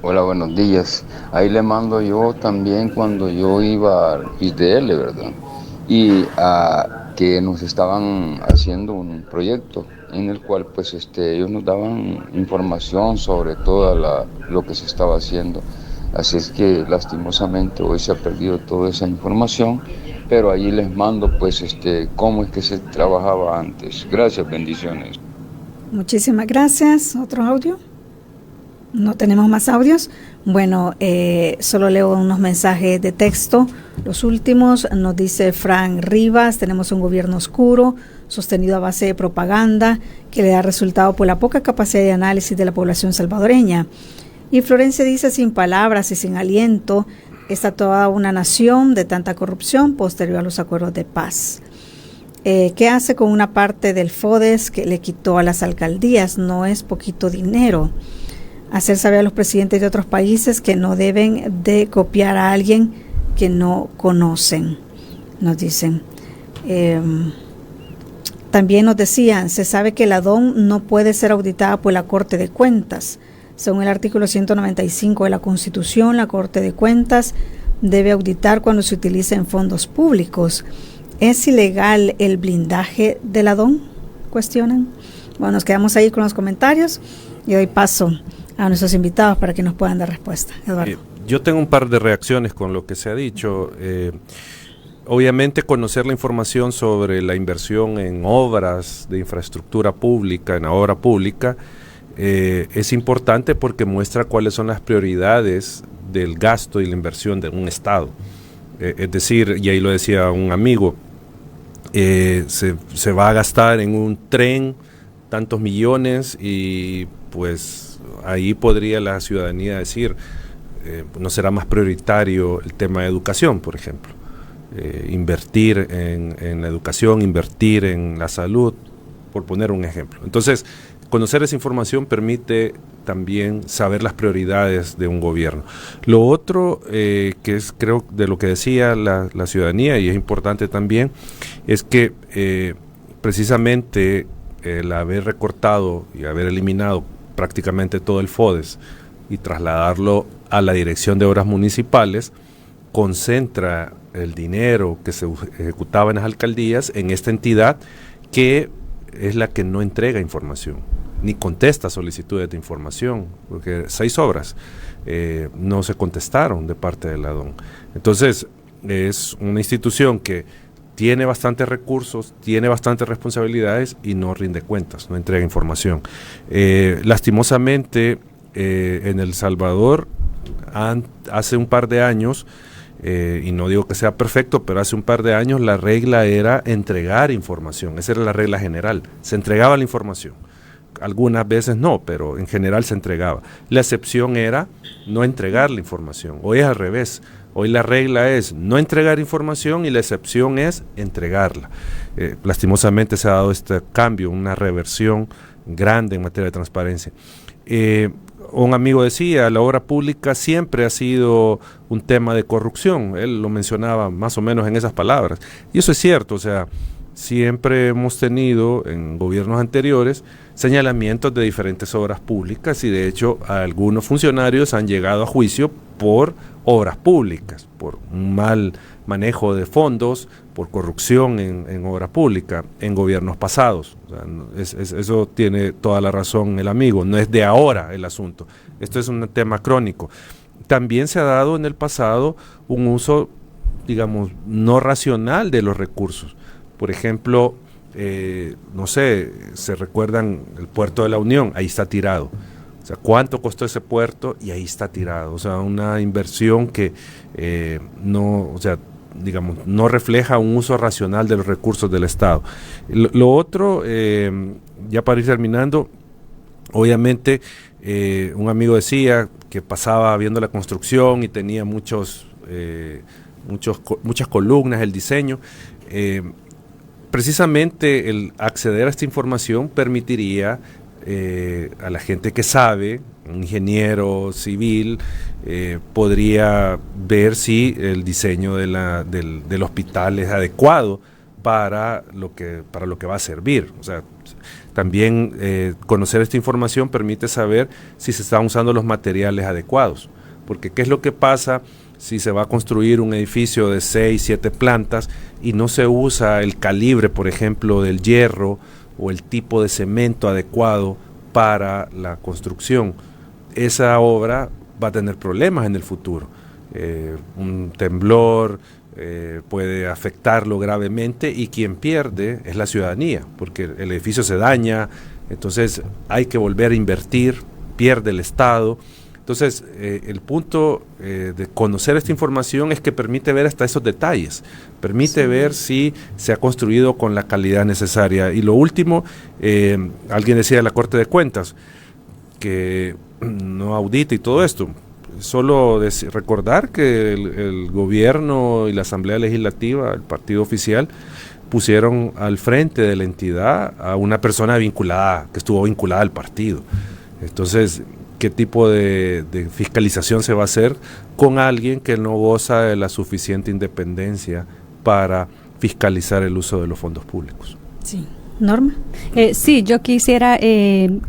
Hola, buenos días. Ahí le mando yo también cuando yo iba al IDL, ¿verdad? Y que nos estaban haciendo un proyecto en el cual pues ellos nos daban información sobre todo lo que se estaba haciendo. Así es que lastimosamente hoy se ha perdido toda esa información, pero ahí les mando pues cómo es que se trabajaba antes. Gracias, bendiciones. Muchísimas gracias. ¿Otro audio? No tenemos más audios. Bueno, solo leo unos mensajes de texto. Los últimos nos dice Frank Rivas: tenemos un gobierno oscuro, sostenido a base de propaganda, que le da resultado por la poca capacidad de análisis de la población salvadoreña. Y Florencia dice: sin palabras y sin aliento está toda una nación de tanta corrupción posterior a los acuerdos de paz. ¿Qué hace con una parte del FODES que le quitó a las alcaldías? No es poquito dinero. Hacer saber a los presidentes de otros países que no deben de copiar a alguien que no conocen, nos dicen. También nos decían: se sabe que la DON no puede ser auditada por la Corte de Cuentas. Según el artículo 195 de la Constitución, la Corte de Cuentas debe auditar cuando se utilicen fondos públicos. ¿Es ilegal el blindaje de la DON? Cuestionan. Bueno, nos quedamos ahí con los comentarios y doy paso a nuestros invitados para que nos puedan dar respuesta. Eduardo. Yo tengo un par de reacciones con lo que se ha dicho. Obviamente conocer la información sobre la inversión en obras de infraestructura pública, en la obra pública, es importante porque muestra cuáles son las prioridades del gasto y la inversión de un Estado. Es decir, y ahí lo decía un amigo, se va a gastar en un tren tantos millones y pues ahí podría la ciudadanía decir, no será más prioritario el tema de educación, por ejemplo. Invertir en la educación, invertir en la salud, por poner un ejemplo. Entonces, conocer esa información permite también saber las prioridades de un gobierno. Lo otro, que es creo de lo que decía la ciudadanía, y es importante también, es que precisamente el haber recortado y haber eliminado prácticamente todo el FODES y trasladarlo a la Dirección de Obras Municipales, concentra el dinero que se ejecutaba en las alcaldías en esta entidad que es la que no entrega información, ni contesta solicitudes de información, porque 6 obras no se contestaron de parte de la DON. Entonces, es una institución que tiene bastantes recursos, tiene bastantes responsabilidades y no rinde cuentas, no entrega información. Lastimosamente, en El Salvador, hace un par de años, y no digo que sea perfecto, pero hace un par de años la regla era entregar información. Esa era la regla general, se entregaba la información. Algunas veces no, pero en general se entregaba. La excepción era no entregar la información. Hoy es al revés. Hoy la regla es no entregar información y la excepción es entregarla. Lastimosamente se ha dado este cambio, una reversión grande en materia de transparencia. Un amigo decía, la obra pública siempre ha sido un tema de corrupción. Él lo mencionaba más o menos en esas palabras. Y eso es cierto, o sea, siempre hemos tenido en gobiernos anteriores señalamientos de diferentes obras públicas y de hecho algunos funcionarios han llegado a juicio por obras públicas, por un mal manejo de fondos, por corrupción en obra pública, en gobiernos pasados. O sea, eso tiene toda la razón el amigo, no es de ahora el asunto, esto es un tema crónico. También se ha dado en el pasado un uso, digamos, no racional de los recursos. Por ejemplo, no sé, se recuerdan el puerto de la Unión, ahí está tirado. O sea, ¿cuánto costó ese puerto? Y ahí está tirado. O sea, una inversión que no, o sea, digamos, no refleja un uso racional de los recursos del Estado. Lo otro, ya para ir terminando, obviamente, un amigo decía que pasaba viendo la construcción y tenía muchas columnas, el diseño. Precisamente el acceder a esta información permitiría a la gente que sabe, ingeniero civil podría ver si el diseño del hospital es adecuado para lo que va a servir. O sea, también conocer esta información permite saber si se están usando los materiales adecuados, porque ¿qué es lo que pasa si se va a construir un edificio de 6, 7 plantas y no se usa el calibre, por ejemplo, del hierro o el tipo de cemento adecuado para la construcción? Esa obra va a tener problemas en el futuro. Un temblor puede afectarlo gravemente y quien pierde es la ciudadanía, porque el edificio se daña, entonces hay que volver a invertir, pierde el Estado. Entonces, el punto de conocer esta información es que permite ver hasta esos detalles, permite ver si se ha construido con la calidad necesaria. Y lo último, alguien decía de la Corte de Cuentas, que no audita y todo esto. Solo recordar que el gobierno y la Asamblea Legislativa, el partido oficial, pusieron al frente de la entidad a una persona vinculada, que estuvo vinculada al partido. Entonces, ¿qué tipo de fiscalización se va a hacer con alguien que no goza de la suficiente independencia para fiscalizar el uso de los fondos públicos? Sí. Norma. Sí, yo quisiera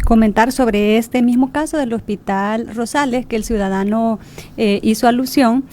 comentar sobre este mismo caso del Hospital Rosales, que el ciudadano hizo alusión.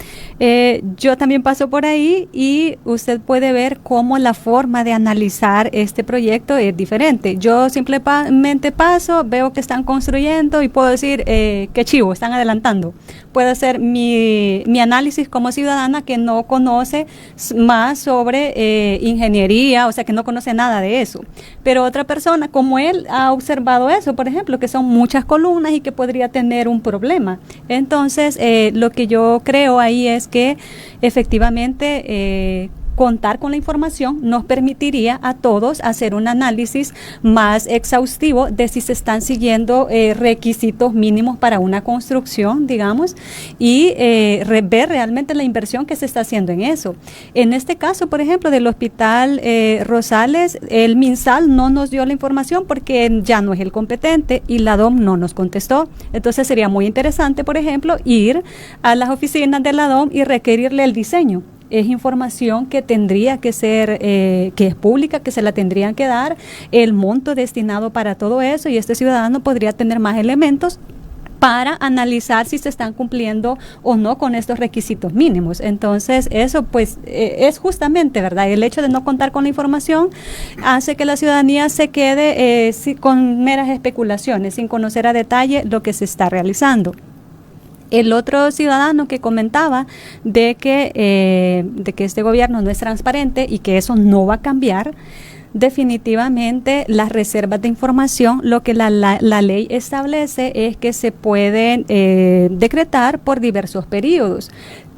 Yo también paso por ahí y usted puede ver cómo la forma de analizar este proyecto es diferente. Yo simplemente paso, veo que están construyendo y puedo decir, qué chivo, están adelantando. Puedo hacer mi análisis como ciudadana que no conoce más sobre ingeniería, o sea, que no conoce nada de eso. Pero otra persona como él ha observado eso, por ejemplo, que son muchas columnas y que podría tener un problema. Entonces, lo que yo creo ahí es que efectivamente contar con la información nos permitiría a todos hacer un análisis más exhaustivo de si se están siguiendo requisitos mínimos para una construcción, digamos, y ver realmente la inversión que se está haciendo en eso. En este caso, por ejemplo, del Hospital Rosales, el MinSal no nos dio la información porque ya no es el competente y la DOM no nos contestó. Entonces sería muy interesante, por ejemplo, ir a las oficinas de la DOM y requerirle el diseño. Es información que tendría que ser, que es pública, que se la tendrían que dar, el monto destinado para todo eso, y este ciudadano podría tener más elementos para analizar si se están cumpliendo o no con estos requisitos mínimos. Entonces, eso pues es justamente, ¿verdad? El hecho de no contar con la información hace que la ciudadanía se quede con meras especulaciones, sin conocer a detalle lo que se está realizando. El otro ciudadano que comentaba de que este gobierno no es transparente y que eso no va a cambiar, definitivamente las reservas de información, lo que la ley establece es que se pueden decretar por diversos periodos.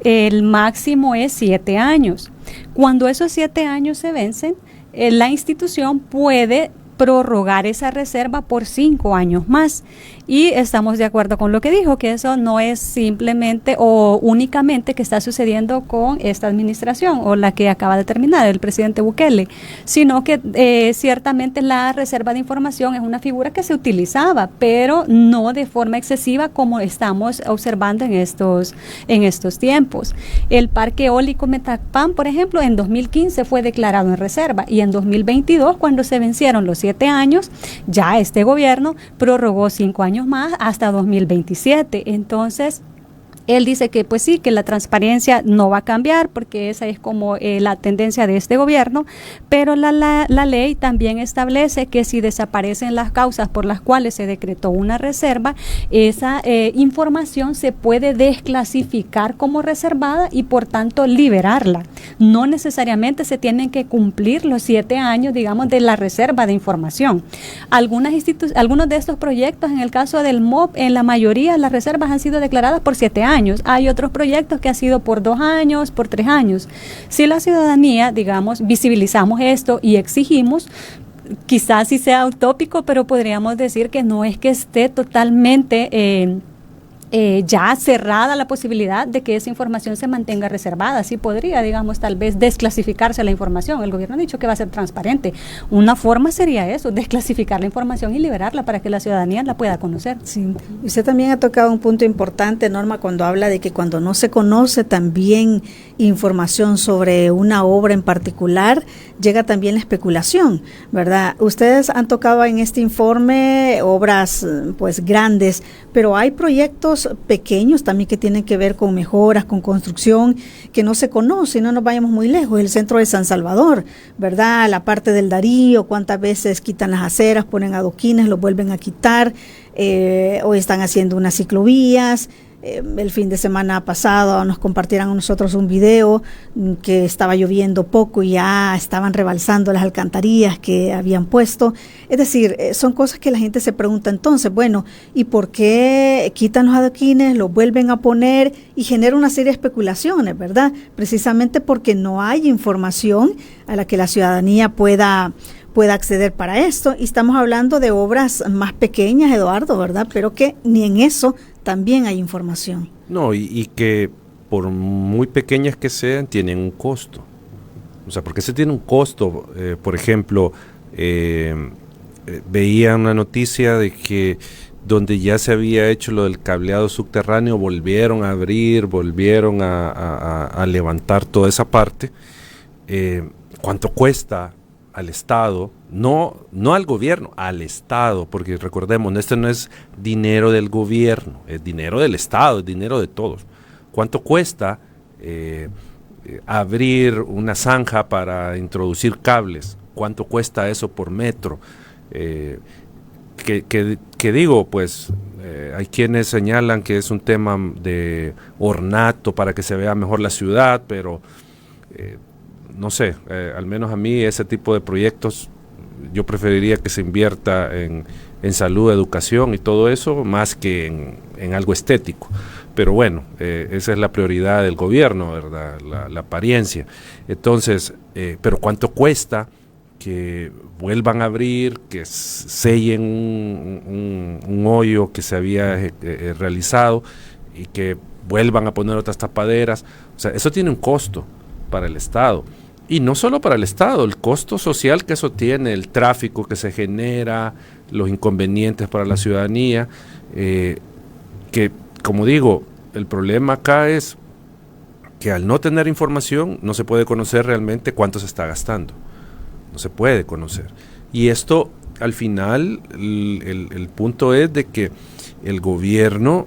El máximo es 7 años. Cuando esos 7 años se vencen, la institución puede prorrogar esa reserva por 5 años más. Y estamos de acuerdo con lo que dijo, que eso no es simplemente o únicamente que está sucediendo con esta administración o la que acaba de terminar, el presidente Bukele, sino que ciertamente la reserva de información es una figura que se utilizaba, pero no de forma excesiva como estamos observando en estos tiempos. El parque eólico Metapán, por ejemplo, en 2015 fue declarado en reserva y en 2022, cuando se vencieron los 7 años, ya este gobierno prorrogó 5 años más hasta 2027. Entonces, él dice que pues sí, que la transparencia no va a cambiar porque esa es como la tendencia de este gobierno, pero la ley también establece que si desaparecen las causas por las cuales se decretó una reserva, esa información se puede desclasificar como reservada y por tanto liberarla. No necesariamente se tienen que cumplir los 7 años, digamos, de la reserva de información. Algunos de estos proyectos, en el caso del MOP, en la mayoría las reservas han sido declaradas por 7 años. Hay otros proyectos que han sido por 2 años, por 3 años. Si la ciudadanía, digamos, visibilizamos esto y exigimos, quizás sí sea utópico, pero podríamos decir que no es que esté totalmente ya cerrada la posibilidad de que esa información se mantenga reservada. Sí podría, digamos, tal vez desclasificarse la información. El gobierno ha dicho que va a ser transparente. Una forma sería eso, desclasificar la información y liberarla para que la ciudadanía la pueda conocer. Sí. Usted también ha tocado un punto importante, Norma, cuando habla de que cuando no se conoce también información sobre una obra en particular, llega también la especulación, ¿verdad? Ustedes han tocado en este informe obras pues grandes, pero hay proyectos pequeños también que tienen que ver con mejoras, con construcción, que no se conoce, no nos vayamos muy lejos. El centro de San Salvador, ¿verdad? La parte del Darío, cuántas veces quitan las aceras, ponen adoquines, los vuelven a quitar, hoy están haciendo unas ciclovías. El fin de semana pasado nos compartieron a nosotros un video que estaba lloviendo poco y ya estaban rebalsando las alcantarillas que habían puesto. Es decir, son cosas que la gente se pregunta entonces, bueno, ¿y por qué quitan los adoquines, los vuelven a poner y genera una serie de especulaciones, verdad? Precisamente porque no hay información a la que la ciudadanía pueda acceder para esto. Y estamos hablando de obras más pequeñas, Eduardo, ¿verdad? Pero que ni en eso también hay información. No, y que por muy pequeñas que sean, tienen un costo. O sea, porque se tiene un costo. Por ejemplo, veía una noticia de que donde ya se había hecho lo del cableado subterráneo, volvieron a abrir, volvieron a levantar toda esa parte. ¿Cuánto cuesta al Estado? No al gobierno, al Estado, porque recordemos, este no es dinero del gobierno, es dinero del Estado, es dinero de todos. ¿Cuánto cuesta abrir una zanja para introducir cables? ¿Cuánto cuesta eso por metro? Que digo, pues hay quienes señalan que es un tema de ornato para que se vea mejor la ciudad, pero no sé, al menos a mí ese tipo de proyectos yo preferiría que se invierta en salud, educación y todo eso, más que en algo estético. Pero bueno, esa es la prioridad del gobierno, ¿verdad? La apariencia. Entonces, pero ¿cuánto cuesta que vuelvan a abrir, que sellen un hoyo que se había realizado y que vuelvan a poner otras tapaderas? O sea, eso tiene un costo para el Estado. Y no solo para el Estado, el costo social que eso tiene, el tráfico que se genera, los inconvenientes para la ciudadanía, que, como digo, el problema acá es que al no tener información no se puede conocer realmente cuánto se está gastando, no se puede conocer. Y esto, al final, el punto es de que el gobierno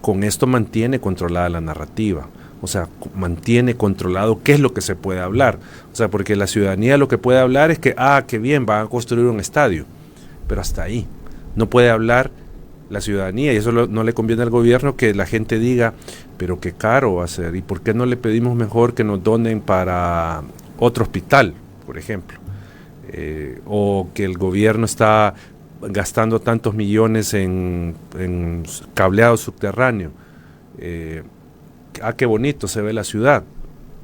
con esto mantiene controlada la narrativa. O sea, mantiene controlado qué es lo que se puede hablar. O sea, porque la ciudadanía lo que puede hablar es que, qué bien, van a construir un estadio. Pero hasta ahí. No puede hablar la ciudadanía, y eso no le conviene al gobierno, que la gente diga, pero qué caro va a ser, y por qué no le pedimos mejor que nos donen para otro hospital, por ejemplo. O que el gobierno está gastando tantos millones en cableado subterráneo. Qué bonito se ve la ciudad.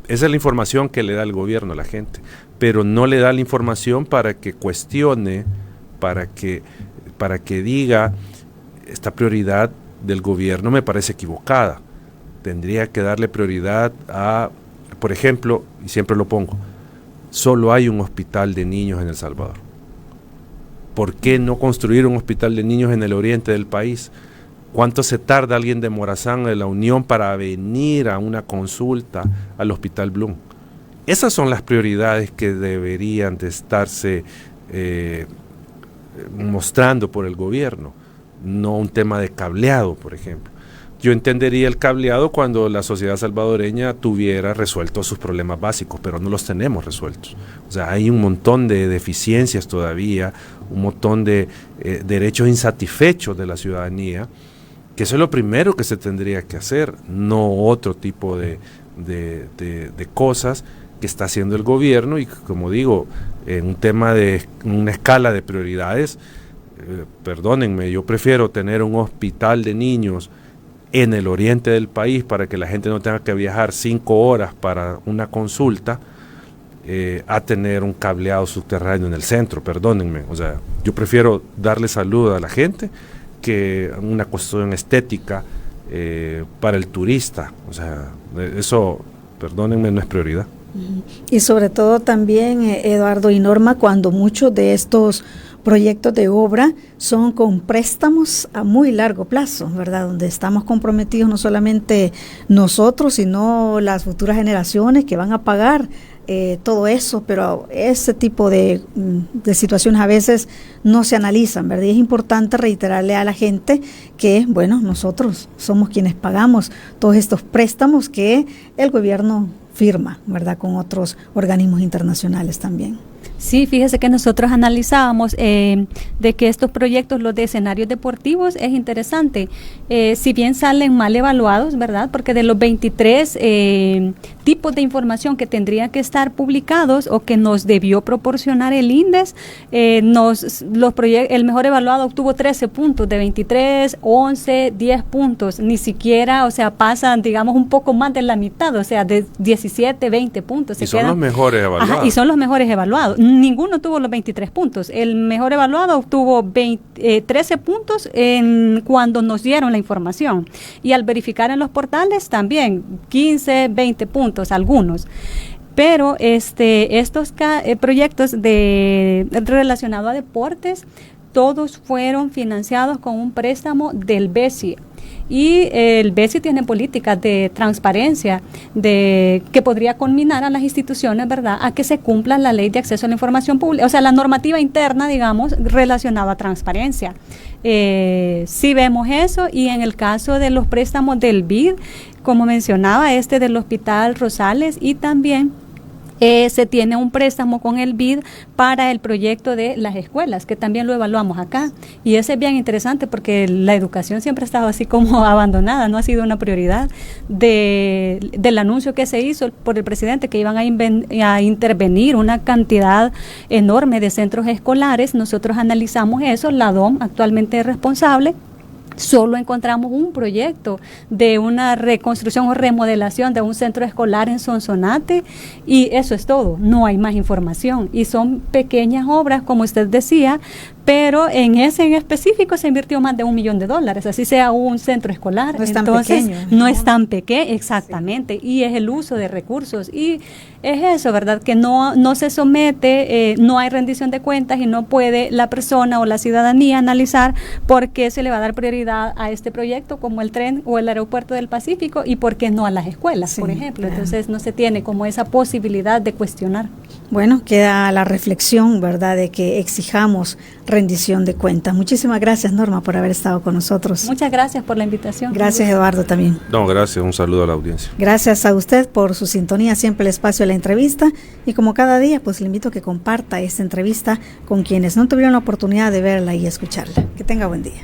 Esa es la información que le da el gobierno a la gente, pero no le da la información para que cuestione, para que diga, esta prioridad del gobierno me parece equivocada. Tendría que darle prioridad a, por ejemplo, y siempre lo pongo, solo hay un hospital de niños en El Salvador. ¿Por qué no construir un hospital de niños en el oriente del país? ¿Cuánto se tarda alguien de Morazán, de La Unión, para venir a una consulta al Hospital Bloom? Esas son las prioridades que deberían de estarse mostrando por el gobierno, no un tema de cableado, por ejemplo. Yo entendería el cableado cuando la sociedad salvadoreña tuviera resueltos sus problemas básicos, pero no los tenemos resueltos. O sea, hay un montón de deficiencias todavía, un montón de derechos insatisfechos de la ciudadanía, que eso es lo primero que se tendría que hacer, no otro tipo de cosas que está haciendo el gobierno. Y como digo, en un tema de una escala de prioridades, perdónenme, yo prefiero tener un hospital de niños en el oriente del país para que la gente no tenga que viajar 5 horas para una consulta, a tener un cableado subterráneo en el centro, perdónenme. O sea, yo prefiero darle salud a la gente que una cuestión estética para el turista. O sea, eso, perdónenme, no es prioridad. Y sobre todo también, Eduardo y Norma, cuando muchos de estos proyectos de obra son con préstamos a muy largo plazo, ¿verdad? Donde estamos comprometidos no solamente nosotros, sino las futuras generaciones que van a pagar todo eso, pero ese tipo de situaciones a veces no se analizan, ¿verdad? Y es importante reiterarle a la gente que, bueno, nosotros somos quienes pagamos todos estos préstamos que el gobierno firma, ¿verdad? Con otros organismos internacionales también. Sí, fíjese que nosotros analizábamos de que estos proyectos, los de escenarios deportivos, es interesante. Si bien salen mal evaluados, ¿verdad? Porque de los 23 tipos de información que tendrían que estar publicados o que nos debió proporcionar el INDES, el mejor evaluado obtuvo 13 puntos, de 23, 11, 10 puntos. Ni siquiera, o sea, pasan, digamos, un poco más de la mitad, o sea, de 17, 20 puntos. Y son los mejores evaluados. Ajá, y son los mejores evaluados. Ninguno tuvo los 23 puntos. El mejor evaluado obtuvo 13 puntos cuando nos dieron la información. Y al verificar en los portales también 15, 20 puntos, algunos. Pero estos proyectos relacionados a deportes, todos fueron financiados con un préstamo del BESI. Y el BESI tiene políticas de transparencia que podría culminar a las instituciones, ¿verdad?, a que se cumpla la ley de acceso a la información pública, o sea, la normativa interna, digamos, relacionada a transparencia. Sí vemos eso, y en el caso de los préstamos del BID, como mencionaba, del Hospital Rosales, y también se tiene un préstamo con el BID para el proyecto de las escuelas, que también lo evaluamos acá, y ese es bien interesante porque la educación siempre ha estado así como abandonada, no ha sido una prioridad del anuncio que se hizo por el presidente que iban a intervenir una cantidad enorme de centros escolares. Nosotros analizamos eso, la DOM actualmente es responsable. Solo encontramos un proyecto de una reconstrucción o remodelación de un centro escolar en Sonsonate, y eso es todo, no hay más información, y son pequeñas obras, como usted decía, pero en ese en específico se invirtió más de $1 millón, así sea un centro escolar. No es tan entonces pequeño. No es tan pequeño, exactamente, sí. Y es el uso de recursos, y es eso, ¿verdad?, que no se somete, no hay rendición de cuentas, y no puede la persona o la ciudadanía analizar por qué se le va a dar prioridad a este proyecto como el tren o el aeropuerto del Pacífico, y por qué no a las escuelas, sí, por ejemplo. Claro. Entonces no se tiene como esa posibilidad de cuestionar. Bueno, queda la reflexión, ¿verdad?, de que exijamos rendición de cuentas. Muchísimas gracias, Norma, por haber estado con nosotros. Muchas gracias por la invitación. Gracias, Eduardo, también. No, gracias. Un saludo a la audiencia. Gracias a usted por su sintonía, siempre el espacio de la entrevista. Y como cada día, pues le invito a que comparta esta entrevista con quienes no tuvieron la oportunidad de verla y escucharla. Que tenga buen día.